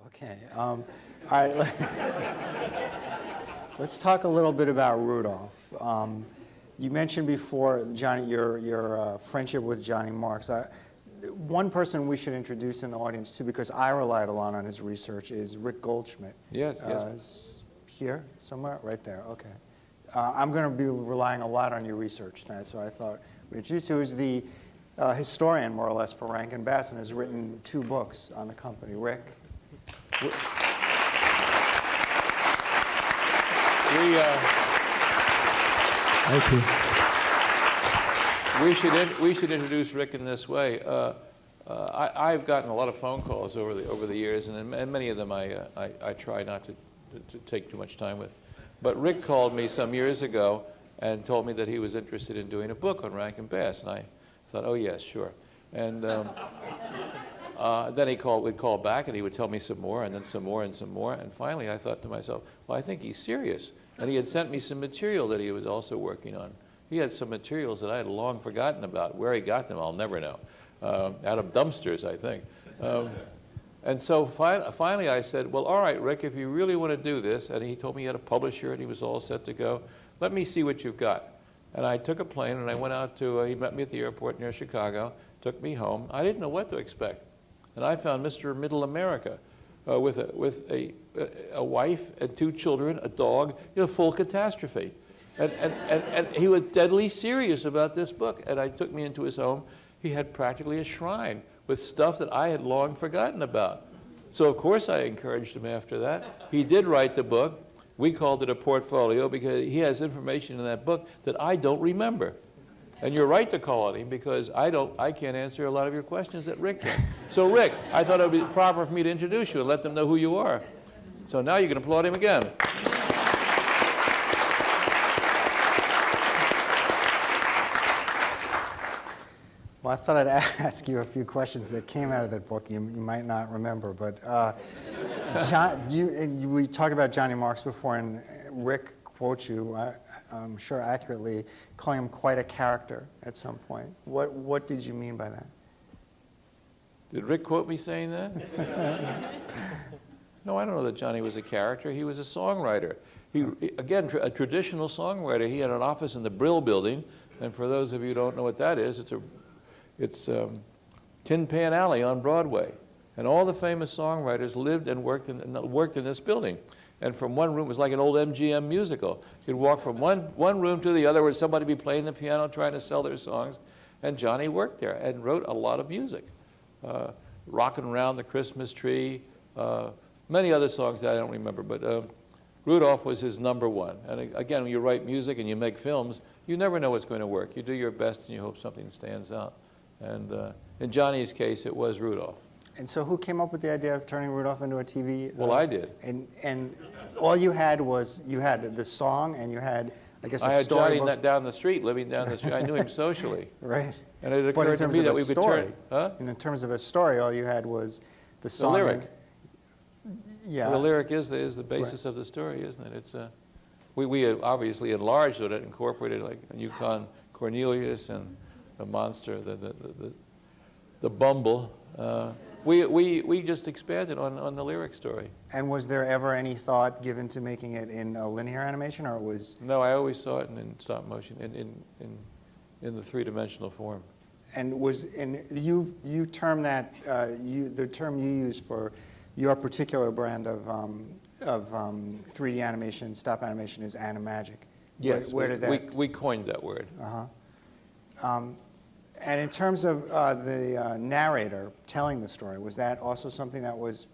Okay. All right. Let's talk a little bit about Rudolph. You mentioned before, Johnny, your friendship with Johnny Marks. One person we should introduce in the audience too, because I relied a lot on his research, is Rick Goldschmidt. Yes, yes. Here, somewhere, right there. Okay. I'm going to be relying a lot on your research tonight, so I thought we'd introduce you. Who's the historian, more or less, for Rankin Bass, and has written 2 books on the company. Rick. Thank you. We should introduce Rick in this way. I've gotten a lot of phone calls over the years, and many of them I try not to take too much time with. But Rick called me some years ago and told me that he was interested in doing a book on Rankin Bass, and I thought, oh yes, sure. And then would call back, and he would tell me some more, and then some more, and some more. And finally, I thought to myself, well, I think he's serious. And he had sent me some material that he was also working on. He had some materials that I had long forgotten about. Where he got them, I'll never know. Out of dumpsters, I think. And so finally I said, well, all right, Rick, if you really want to do this, and he told me he had a publisher and he was all set to go, let me see what you've got. And I took a plane and I went out to, he met me at the airport near Chicago, took me home. I didn't know what to expect. And I found Mr. Middle America with a wife and 2 children, a dog, full catastrophe. And he was deadly serious about this book. And I took me into his home. He had practically a shrine with stuff that I had long forgotten about. So of course I encouraged him after that. He did write the book. We called it a portfolio because he has information in that book that I don't remember. And you're right to call on him because I can't answer a lot of your questions that Rick can. So Rick, I thought it would be proper for me to introduce you and let them know who you are. So now you can applaud him again. Well, I thought I'd ask you a few questions that came out of that book you might not remember. But we talked about Johnny Marks before, and Rick quotes you, I'm sure accurately, calling him quite a character at some point. What did you mean by that? Did Rick quote me saying that? No, I don't know that Johnny was a character. He was a songwriter. Again, a traditional songwriter. He had an office in the Brill Building, and for those of you who don't know what that is, it's Tin Pan Alley on Broadway. And all the famous songwriters lived and worked in this building. And from one room, it was like an old MGM musical. You'd walk from one room to the other where somebody would be playing the piano trying to sell their songs. And Johnny worked there and wrote a lot of music. Rockin' Around the Christmas Tree, many other songs that I don't remember. But Rudolph was his #1. And again, when you write music and you make films, you never know what's going to work. You do your best and you hope something stands out. And in Johnny's case, it was Rudolph. And so who came up with the idea of turning Rudolph into a TV? Well, I did. And all you had was, you had the song and you had, I guess, a I had storybook. Johnny down the street, living down the street. I knew him socially. Right. And it occurred to me that we could turn... Huh? And in terms of a story, all you had was the song. The lyric. Yeah. The lyric is the basis of the story, isn't it? It's we obviously enlarged it, incorporated like Yukon Cornelius and the monster, the Bumble. We just expanded on the lyric story. And was there ever any thought given to making it in a linear animation, or it was? No, I always saw it in stop motion, in the 3-dimensional form. And you term that the term you use for your particular brand of 3D animation, stop animation, is Animagic. Yes, where did that? We coined that word. And in terms of the narrator telling the story, was that also something that was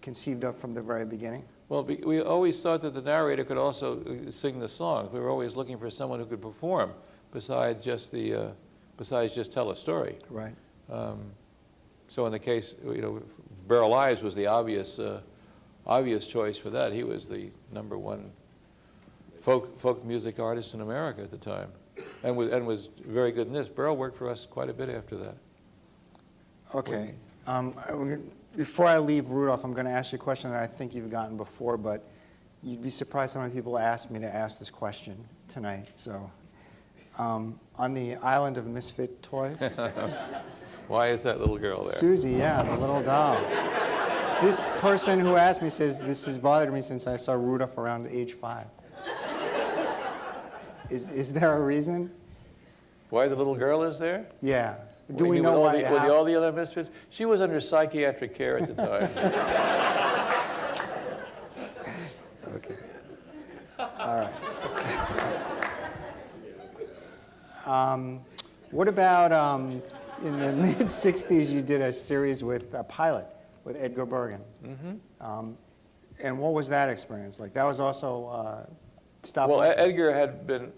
conceived of from the very beginning? Well, we always thought that the narrator could also sing the songs. We were always looking for someone who could perform besides just tell a story. Right. So in the case, Burl Ives was the obvious choice for that. He was the #1 folk music artist in America at the time. And was very good in this. Burl worked for us quite a bit after that. Okay. Before I leave Rudolph, I'm going to ask you a question that I think you've gotten before, but you'd be surprised how many people asked me to ask this question tonight. So, on the island of misfit toys. Why is that little girl there? Susie, yeah, the little doll. This person who asked me says, this has bothered me since I saw Rudolph around age 5. Is there a reason? Why the little girl is there? Yeah. Do we With know why? with all the other misfits? She was under psychiatric care at the time. Okay. All right. What about in the mid-'60s, you did a series with a pilot with Edgar Bergen. Mm-hmm. And what was that experience like? That was also stop Well, motion. Edgar had been,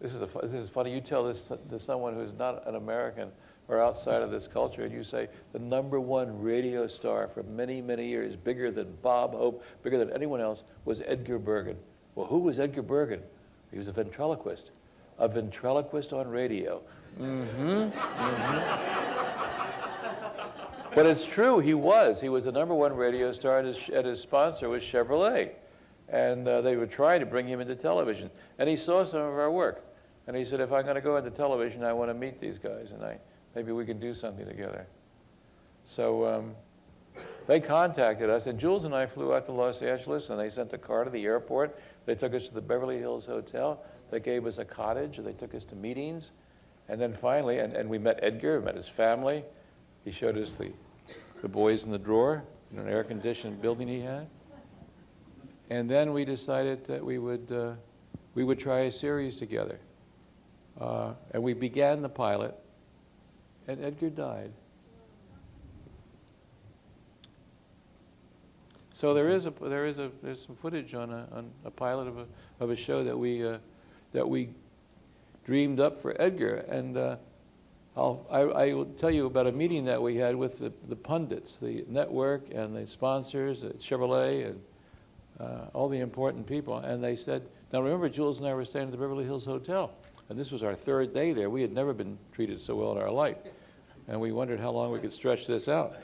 this is funny, you tell this to someone who's not an American or outside of this culture, and you say the #1 radio star for many, many years, bigger than Bob Hope, bigger than anyone else, was Edgar Bergen. Well, who was Edgar Bergen? He was a ventriloquist on radio. Mm-hmm. Mm-hmm. But it's true, he was. He was the #1 radio star, and his sponsor was Chevrolet. And they would try to bring him into television. And he saw some of our work. And he said, if I'm going to go into television, I want to meet these guys, and maybe we can do something together. So they contacted us, and Jules and I flew out to Los Angeles, and they sent a car to the airport. They took us to the Beverly Hills Hotel. They gave us a cottage, and they took us to meetings. And then finally, and we met Edgar, met his family. He showed us the boys in the drawer in an air-conditioned building he had. And then we decided that we would try a series together. And we began the pilot, and Edgar died. So there's some footage on a pilot of a show that we dreamed up for Edgar. And I will tell you about a meeting that we had with the pundits, the network and the sponsors, Chevrolet and all the important people. And they said, now remember, Jules and I were staying at the Beverly Hills Hotel. And this was our 3rd day there. We had never been treated so well in our life. And we wondered how long we could stretch this out.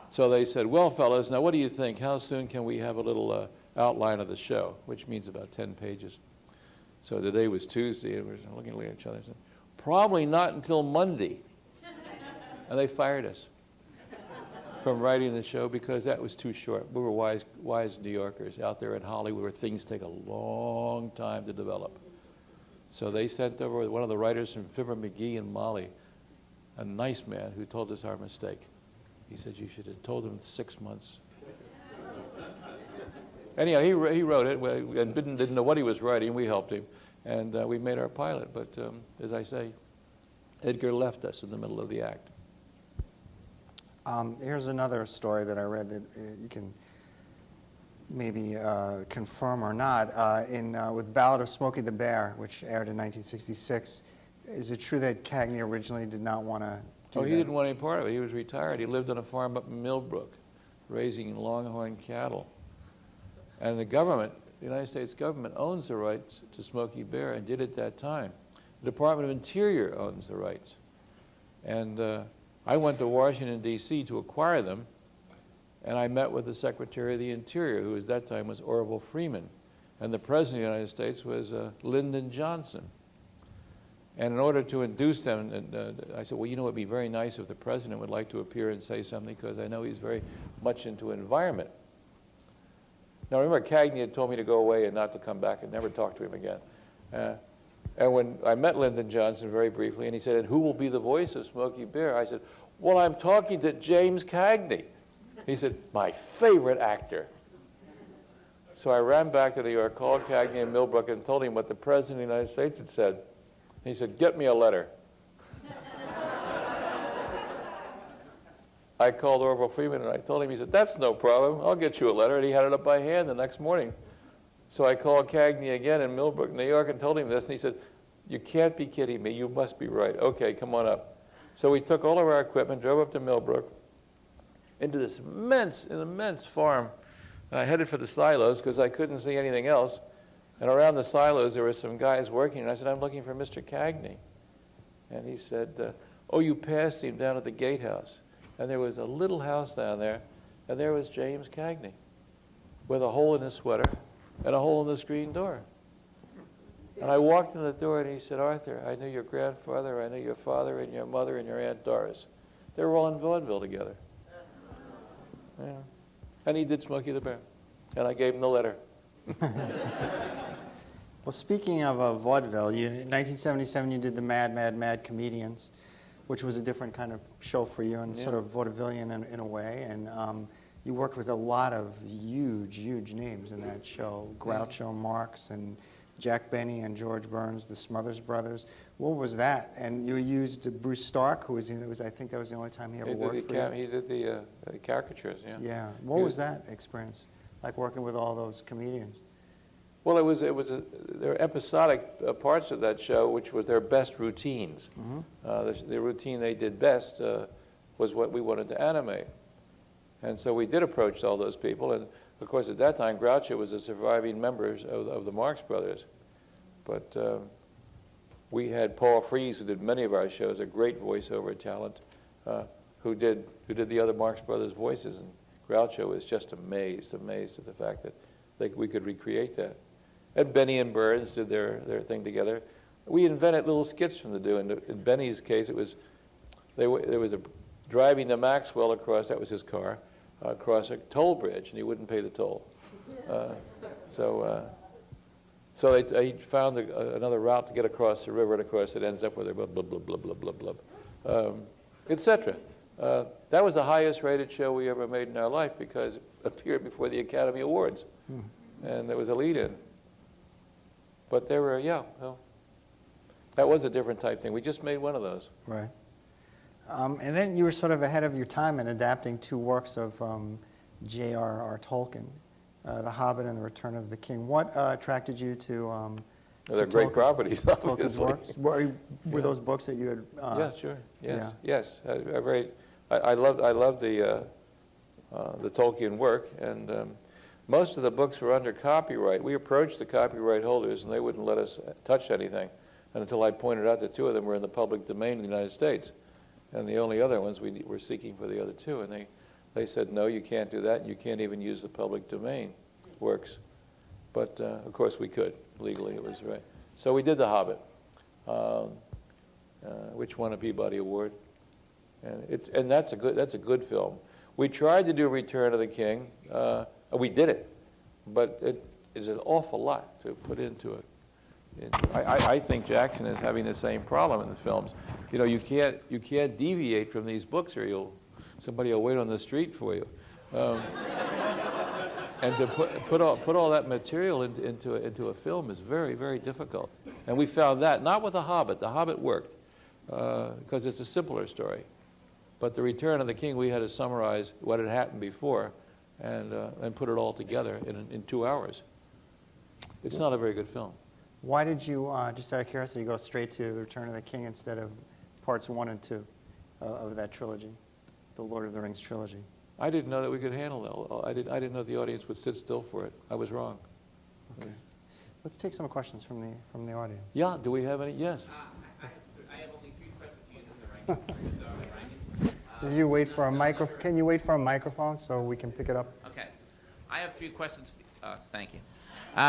So they said, well, fellas, now what do you think? How soon can we have a little outline of the show? Which means about 10 pages. So today was Tuesday, and we were looking at each other and said, probably not until Monday. And they fired us from writing the show because that was too short. We were wise New Yorkers out there in Hollywood where things take a long time to develop. So they sent over one of the writers from Fibber McGee and Molly, a nice man who told us our mistake. He said, you should have told them 6 months. Anyhow, he wrote it and didn't know what he was writing. We helped him, and we made our pilot. But as I say, Edgar left us in the middle of the act. Here's another story that I read that you can maybe confirm or not. With Ballad of Smokey the Bear, which aired in 1966, is it true that Cagney originally did not want to do that? He didn't want any part of it. He was retired. He lived on a farm up in Millbrook, raising longhorn cattle. And the government, the United States government, owns the rights to Smokey Bear and did at that time. The Department of Interior owns the rights. And I went to Washington, D.C. to acquire them, and I met with the Secretary of the Interior, who at that time was Orville Freeman, and the President of the United States was Lyndon Johnson. And in order to induce them, I said, well, you know, it would be very nice if the President would like to appear and say something, because I know he's very much into environment. Now, remember, Cagney had told me to go away and not to come back and never talk to him again. And when I met Lyndon Johnson very briefly, and he said, and who will be the voice of Smokey Bear? I said, well, I'm talking to James Cagney. He said, my favorite actor. So I ran back to New York, called Cagney in Millbrook, and told him what the President of the United States had said. He said, get me a letter. I called Orville Freeman, and I told him, he said, that's no problem. I'll get you a letter. And he had it up by hand the next morning. So I called Cagney again in Millbrook, New York, and told him this, and he said, you can't be kidding me. You must be right. Okay, come on up. So we took all of our equipment, drove up to Millbrook, into this immense farm. And I headed for the silos because I couldn't see anything else. And around the silos, there were some guys working, and I said, I'm looking for Mr. Cagney. And he said, oh, you passed him down at the gatehouse. And there was a little house down there, and there was James Cagney with a hole in his sweater and a hole in the screen door. And I walked in the door, and he said, Arthur, I knew your grandfather, I knew your father, and your mother, and your Aunt Doris. They were all in vaudeville together. Yeah. And he did Smokey the Bear. And I gave him the letter. Well, speaking of vaudeville, in 1977 you did the Mad, Mad, Mad Comedians, which was a different kind of show for you and sort of vaudevillian in a way. And you worked with a lot of huge, huge names in that show. Groucho Marx and Jack Benny and George Burns, the Smothers Brothers. What was that? And you used Bruce Stark, who was I think that was the only time he ever worked for you. He did the caricatures, yeah. Yeah. What was that experience like, working with all those comedians? Well, there were episodic parts of that show, which was their best routines. The routine they did best was what we wanted to animate. And so we did approach all those people. And, of course, at that time, Groucho was a surviving member of the Marx Brothers. But we had Paul Frees, who did many of our shows, a great voiceover talent, who did the other Marx Brothers voices. And Groucho was just amazed at the fact that we could recreate that. And Benny and Burns did their thing together. We invented little skits from the do. In Benny's case, there was a driving to Maxwell across, that was his car, across a toll bridge, and he wouldn't pay the toll. So he found another route to get across the river, and of course it ends up with a blah, blah, blah, blah, blah, blah, blah, etc. That was the highest rated show we ever made in our life because it appeared before the Academy Awards. And there was a lead-in. But there were, that was a different type thing. We just made one of those. Right. And then you were sort of ahead of your time in adapting two works of J.R.R. Tolkien, The Hobbit and The Return of the King. What attracted you to they're great properties, obviously. Works? Were those books that you had? Yeah, sure. Yes, yes. I loved the Tolkien work, and most of the books were under copyright. We approached the copyright holders, and they wouldn't let us touch anything until I pointed out that two of them were in the public domain in the United States, and the only other ones we were seeking for the other two, and they said, no, you can't do that, and you can't even use the public domain works. But, of course, we could. Legally, it was right. So we did The Hobbit, which won a Peabody Award. And that's a good film. We tried to do Return of the King. We did it, but it is an awful lot to put into it. I think Jackson is having the same problem in the films. You know, you can't deviate from these books, or somebody will wait on the street for you. And to put all that material into a film is very, very difficult. And we found that not with The Hobbit. The Hobbit worked because it's a simpler story. But The Return of the King, we had to summarize what had happened before and put it all together in 2 hours. It's not a very good film. Why did you, just out of curiosity, go straight to The Return of the King instead of parts 1 and 2 of that trilogy, the Lord of the Rings trilogy? I didn't know that we could handle that. I didn't know the audience would sit still for it. I was wrong. Okay. Let's take some questions from the audience. Yeah, do we have any? Yes. I have only 3 questions for you, Mr. Rankin. Can you wait for a microphone so we can pick it up? Okay. I have 3 questions. Thank you.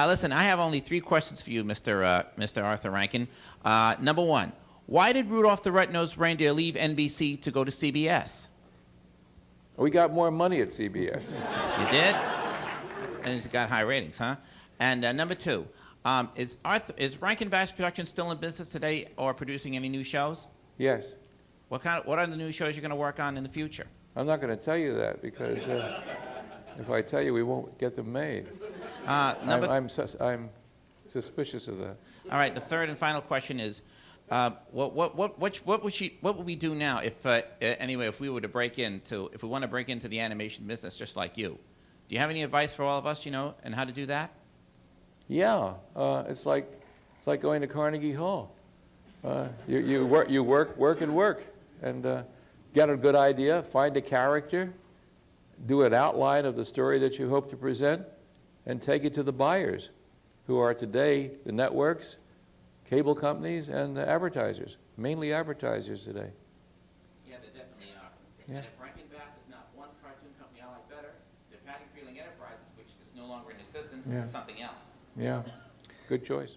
Listen, I have only 3 questions for you, Mr. Arthur Rankin. Number 1, why did Rudolph the Red-Nosed Reindeer leave NBC to go to CBS? We got more money at CBS. You did? And it's got high ratings, huh? And number 2, is Rankin Bass Productions still in business today or producing any new shows? Yes. What are the new shows you're going to work on in the future? I'm not going to tell you that because if I tell you, we won't get them made. I'm suspicious of that. All right. The third and final question is, what would we do now if we were to if we want to break into the animation business just like you? Do you have any advice for all of us, and how to do that? Yeah, it's like going to Carnegie Hall. You work, and get a good idea, find a character, do an outline of the story that you hope to present, and take it to the buyers, who are today the networks, cable companies, and the advertisers, mainly advertisers today. Yeah, they definitely are. Yeah. And if Rankin Bass is not one cartoon company I like better, the Patty Freeling Enterprises, which is no longer in existence, is something else. Yeah, good choice.